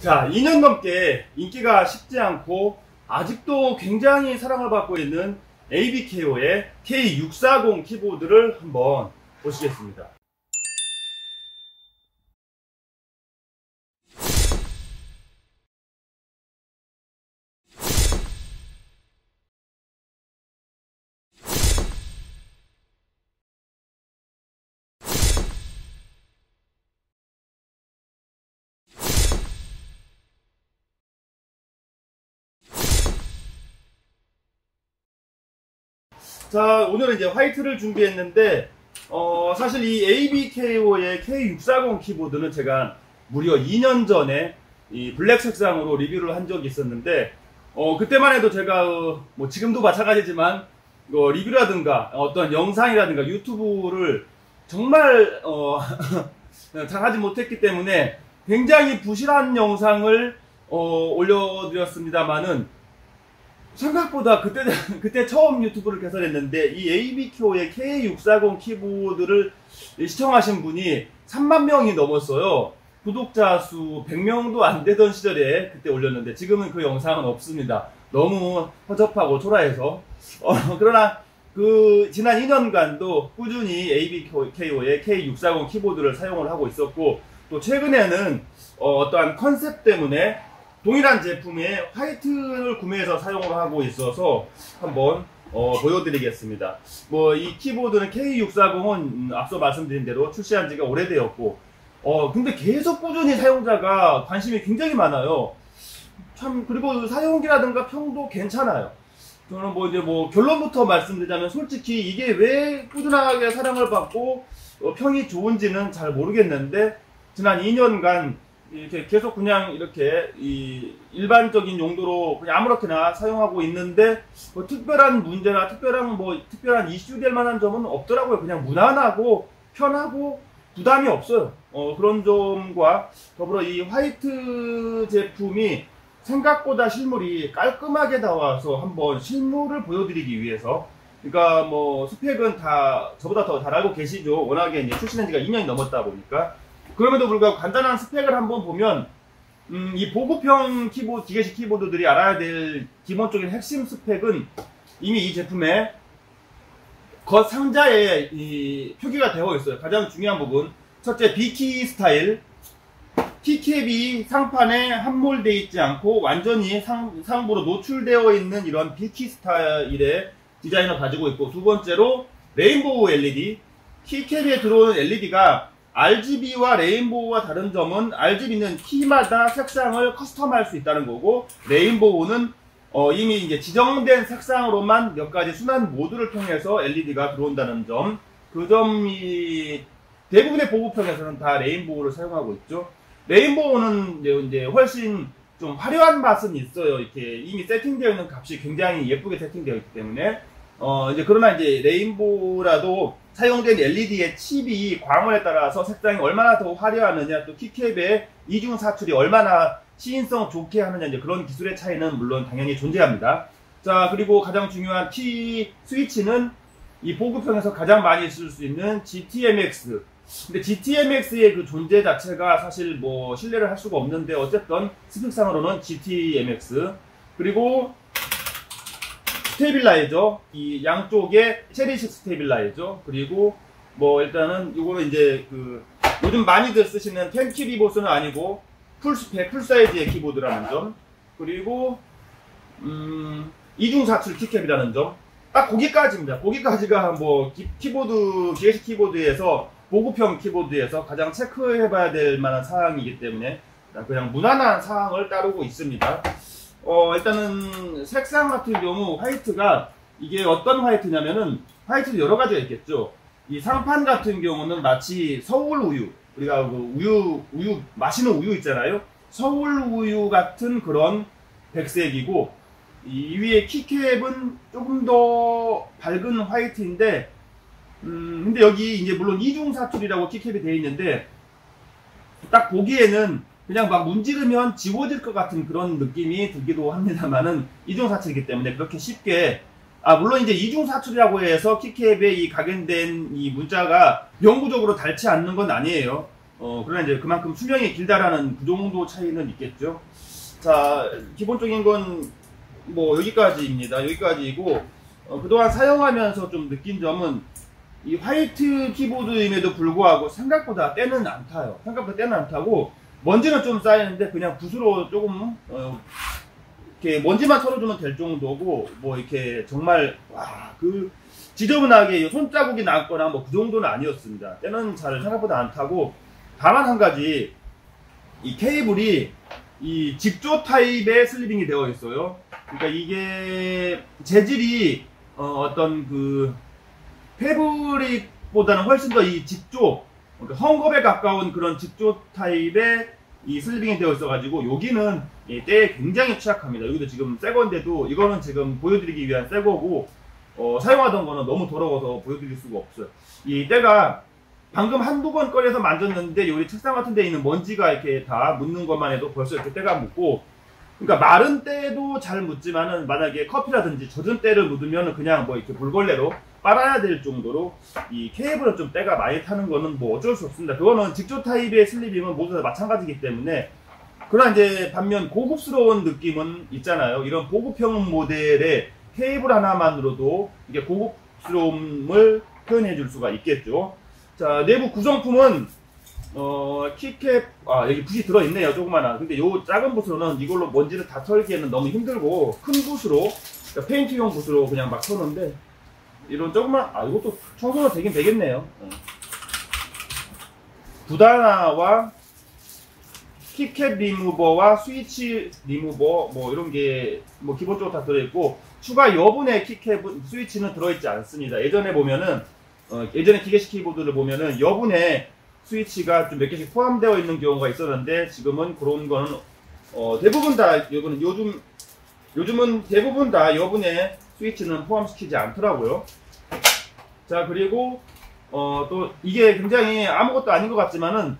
자, 2년 넘게 인기가 식지 않고 아직도 굉장히 사랑을 받고 있는 ABKO의 K640 키보드를 한번 보시겠습니다. 자, 오늘은 이제 화이트를 준비했는데 사실 이 ABKO의 K640 키보드는 제가 무려 2년 전에 이 블랙 색상으로 리뷰를 한 적이 있었는데 그때만 해도 제가 뭐 지금도 마찬가지지만 리뷰라든가 어떤 영상이라든가 유튜브를 정말 잘 하지 못했기 때문에 굉장히 부실한 영상을 올려드렸습니다만은 생각보다 그때 처음 유튜브를 개설했는데 이 ABKO의 K640 키보드를 시청하신 분이 3만 명이 넘었어요. 구독자 수 100명도 안 되던 시절에 그때 올렸는데 지금은 그 영상은 없습니다. 너무 허접하고 초라해서 그러나 그 지난 2년간도 꾸준히 ABKO의 K640 키보드를 사용을 하고 있었고, 또 최근에는 어떠한 컨셉 때문에 동일한 제품의 화이트를 구매해서 사용을 하고 있어서 한번 보여드리겠습니다. 뭐 이 키보드는 K640은 앞서 말씀드린 대로 출시한 지가 오래되었고 근데 계속 꾸준히 사용자가 관심이 굉장히 많아요. 참, 그리고 사용기라든가 평도 괜찮아요. 저는 이제 결론부터 말씀드리자면 솔직히 이게 왜 꾸준하게 사랑을 받고 평이 좋은지는 잘 모르겠는데, 지난 2년간 이렇게 계속 그냥 이렇게 일반적인 용도로 그냥 아무렇게나 사용하고 있는데 특별한 문제나 특별한 이슈될 만한 점은 없더라고요. 그냥 무난하고 편하고 부담이 없어요. 그런 점과 더불어 이 화이트 제품이 생각보다 실물이 깔끔하게 나와서 한번 실물을 보여드리기 위해서, 그러니까 스펙은 다 저보다 더 잘 알고 계시죠. 워낙에 이제 출시한 지가 2년이 넘었다 보니까. 그럼에도 불구하고 간단한 스펙을 한번 보면 이 보급형 키보드, 기계식 키보드들이 알아야 될 기본적인 핵심 스펙은 이미 이 제품의 겉 상자에 표기가 되어 있어요. 가장 중요한 부분, 첫째, B키 스타일. 키캡이 상판에 함몰되어 있지 않고 완전히 상부로 노출되어 있는 이런 B키 스타일의 디자인을 가지고 있고, 두 번째로 레인보우 LED. 키캡에 들어오는 LED가 RGB와 레인보우와 다른 점은 RGB는 키마다 색상을 커스텀할 수 있다는 거고, 레인보우는 이미 이제 지정된 색상으로만 몇 가지 순환 모드를 통해서 LED가 들어온다는 점. 그 점이 대부분의 보급형에서는 다 레인보우를 사용하고 있죠. 레인보우는 이제 훨씬 좀 화려한 맛은 있어요. 이렇게 이미 세팅되어 있는 값이 굉장히 예쁘게 세팅되어 있기 때문에. 그러나 이제 레인보우라도 사용된 LED의 칩이 광원에 따라서 색상이 얼마나 더 화려하느냐, 또 키캡의 이중 사출이 얼마나 시인성 좋게 하느냐, 이제 그런 기술의 차이는 물론 당연히 존재합니다. 자, 그리고 가장 중요한 키 스위치는 이 보급형에서 가장 많이 쓸 수 있는 GTMX. 근데 GTMX의 그 존재 자체가 사실 신뢰를 할 수가 없는데, 어쨌든 스펙상으로는 GTMX. 그리고 스테빌라이저, 이 양쪽에 체리식 스테빌라이저. 그리고 일단은 이거는 이제 요즘 많이들 쓰시는 10키 리보스는 아니고 풀스펙, 풀사이즈의 키보드라는 점. 그리고 이중 사출 키캡이라는 점. 딱 거기까지입니다. 거기까지가 키보드, 기계식 키보드에서, 보급형 키보드에서 가장 체크해봐야 될 만한 사항이기 때문에 그냥 무난한 사항을 따르고 있습니다. 일단은 색상 같은 경우 화이트가, 이게 어떤 화이트냐면은, 화이트도 여러 가지가 있겠죠. 이 상판 같은 경우는 마치 서울 우유, 우리가 우유 마시는 우유 있잖아요. 서울 우유 같은 그런 백색이고, 이 위에 키캡은 조금 더 밝은 화이트인데, 근데 여기 이제 물론 이중 사출이라고 키캡이 되어 있는데, 딱 보기에는 그냥 문지르면 지워질 것 같은 그런 느낌이 들기도 합니다만은, 이중 사출이기 때문에 그렇게 쉽게, 물론 이제 이중 사출이라고 해서 키캡에 이 각인된 이 문자가 영구적으로 닳지 않는 건 아니에요. 그러나 이제 그만큼 수명이 길다라는 그 정도 차이는 있겠죠. 자, 기본적인 건 뭐 여기까지입니다. 여기까지이고, 그동안 사용하면서 좀 느낀 점은 이 화이트 키보드임에도 불구하고 생각보다 때는 안 타요. 생각보다 때는 안 타고, 먼지는 좀 쌓이는데 그냥 붓으로 조금, 이렇게 먼지만 털어주면 될 정도고, 뭐 이렇게 정말, 지저분하게 손자국이 났거나 뭐 그 정도는 아니었습니다. 때는 잘 생각보다 안 타고, 다만 한 가지, 이 케이블이 이 직조 타입의 슬리빙이 되어 있어요. 그러니까 이게 재질이 어떤 그 패브릭보다는 훨씬 더 이 직조, 그러니까 헝겊에 가까운 그런 직조 타입의 이 슬리빙이 되어 있어가지고 여기는 때에 굉장히 취약합니다. 여기도 지금 새 건데도 이거는 지금 보여드리기 위한 새 거고 사용하던 거는 너무 더러워서 보여드릴 수가 없어요. 이 때가 방금 한두 번 꺼내서 만졌는데 여기 책상 같은 데 있는 먼지가 이렇게 다 묻는 것만 해도 벌써 이렇게 때가 묻고, 그러니까 마른 때도 잘 묻지만은 만약에 커피라든지 젖은 때를 묻으면 그냥 뭐 이렇게 물걸레로 빨아야 될 정도로 이 케이블은 좀 때가 많이 타는 거는 뭐 어쩔 수 없습니다. 그거는 직조 타입의 슬리빙은 모두 다 마찬가지이기 때문에. 그러나 이제 반면 고급스러운 느낌은 있잖아요. 이런 보급형 모델의 케이블 하나만으로도 이게 고급스러움을 표현해 줄 수가 있겠죠. 자, 내부 구성품은 키캡, 여기 붓이 들어있네요. 조그마한. 근데 요 작은 붓으로는 이걸로 먼지를 다 털기에는 너무 힘들고, 큰 붓으로, 그러니까 페인트용 붓으로 그냥 막 터는데, 이런 조그만, 이것도 청소가 되긴 되겠네요. 붓 하나와 키캡 리무버와 스위치 리무버, 뭐 이런 게 뭐 기본적으로 다 들어있고, 추가 여분의 키캡 스위치는 들어있지 않습니다. 예전에 보면은, 예전에 기계식 키보드를 보면은 여분의 스위치가 좀 몇 개씩 포함되어 있는 경우가 있었는데, 지금은 그런 거는 대부분 다 요즘은 대부분 다 여분의 스위치는 포함시키지 않더라고요. 자, 그리고 또 이게 굉장히 아무것도 아닌 것 같지만은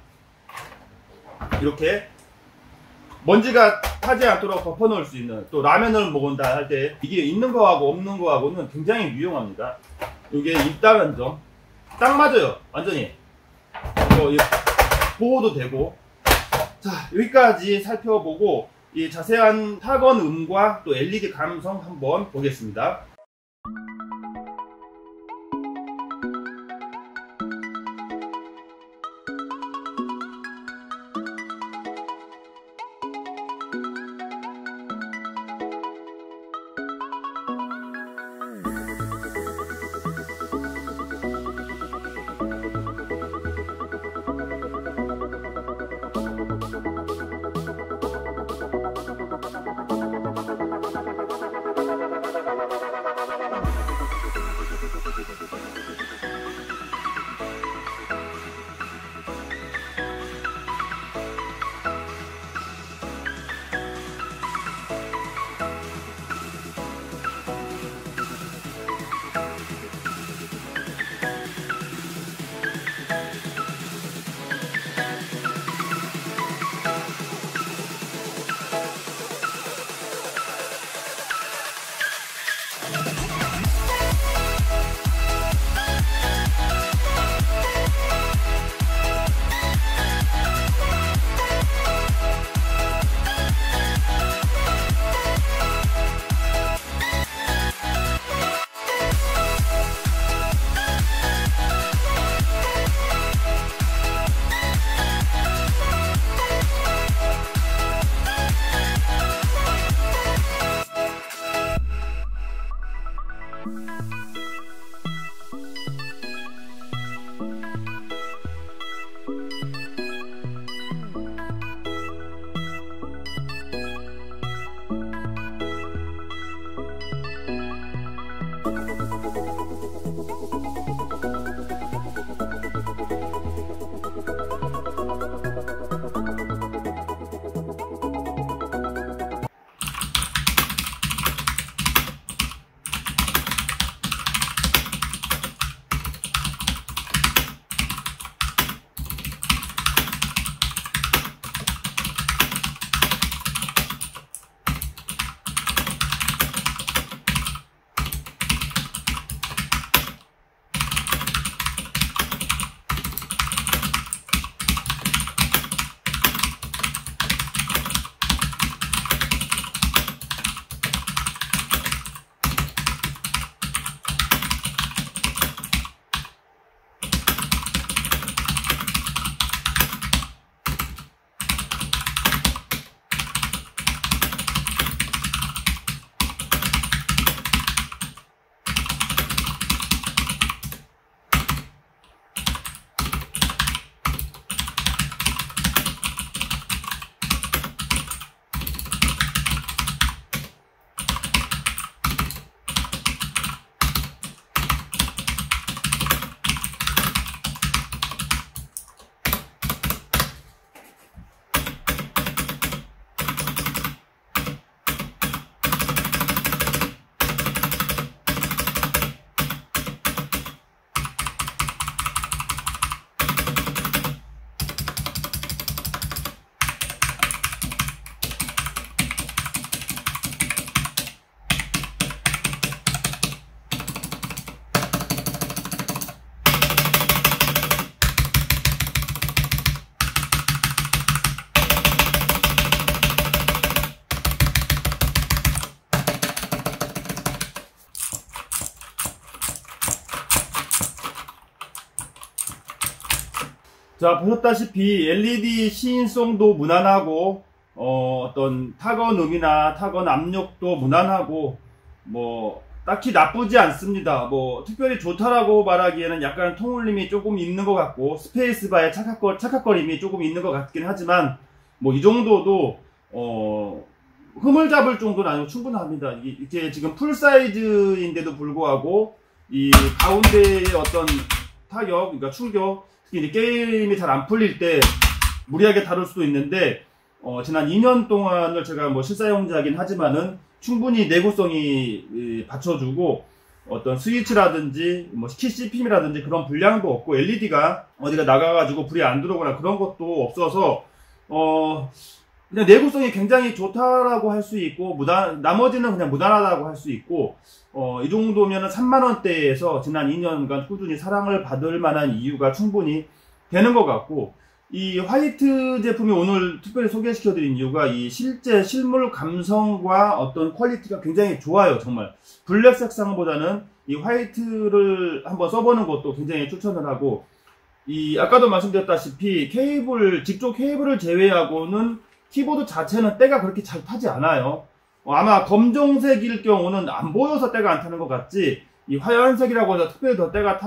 이렇게 먼지가 타지 않도록 덮어 놓을 수 있는, 또 라면을 먹은다 할 때 이게 있는 거하고 없는 거하고는 굉장히 유용합니다. 이게 있다는 점 딱 맞아요. 완전히 보호도 되고. 자, 여기까지 살펴보고 이 자세한 타건 음과 또 LED 감성 한번 보겠습니다. 자, 보셨다시피 LED 시인성도 무난하고 어떤 타건음이나 타건 압력도 무난하고 뭐 딱히 나쁘지 않습니다. 뭐 특별히 좋다라고 말하기에는 약간 통울림이 조금 있는 것 같고 스페이스바의 착각거림이 조금 있는 것 같긴 하지만 뭐 이 정도도 흠을 잡을 정도는 아니고 충분합니다. 이게 지금 풀사이즈인데도 불구하고 이 가운데의 어떤 타격, 그러니까 충격, 특히 이제 게임이 잘 안 풀릴 때 무리하게 다룰 수도 있는데 지난 2년 동안을 제가 뭐 실사용자긴 하지만은 충분히 내구성이 받쳐주고 어떤 스위치라든지 뭐 키 CPM이라든지 그런 불량도 없고 LED가 어디가 나가가지고 불이 안 들어오거나 그런 것도 없어서 그냥 내구성이 굉장히 좋다라고 할 수 있고 나머지는 그냥 무난하다고 할 수 있고 이 정도면은 3만원대에서 지난 2년간 꾸준히 사랑을 받을 만한 이유가 충분히 되는 것 같고 이 화이트 제품이 오늘 특별히 소개시켜드린 이유가 이 실제 실물 감성과 어떤 퀄리티가 굉장히 좋아요. 정말 블랙 색상보다는 이 화이트를 한번 써보는 것도 굉장히 추천을 하고 이 아까도 말씀드렸다시피 직조 케이블을 제외하고는 키보드 자체는 때가 그렇게 잘 타지 않아요. 아마 검정색일 경우는 안 보여서 때가 안 타는 것 같지 이 하얀색이라고 해서 특별히 더 때가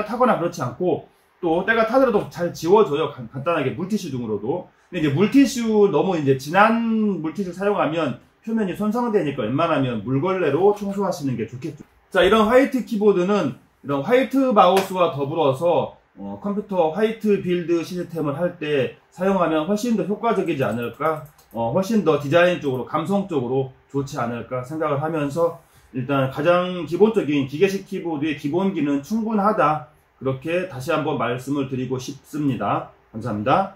타거나 그렇지 않고 또 때가 타더라도 잘 지워져요. 간단하게 물티슈 등으로도. 근데 이제 물티슈 너무 이제 진한 물티슈 사용하면 표면이 손상되니까 웬만하면 물걸레로 청소하시는 게 좋겠죠. 자, 이런 화이트 키보드는 이런 화이트 마우스와 더불어서 컴퓨터 화이트 빌드 시스템을 할 때 사용하면 훨씬 더 효과적이지 않을까, 훨씬 더 디자인적으로 감성적으로 좋지 않을까 생각을 하면서 일단 가장 기본적인 기계식 키보드의 기본기는 충분하다, 그렇게 다시 한번 말씀을 드리고 싶습니다. 감사합니다.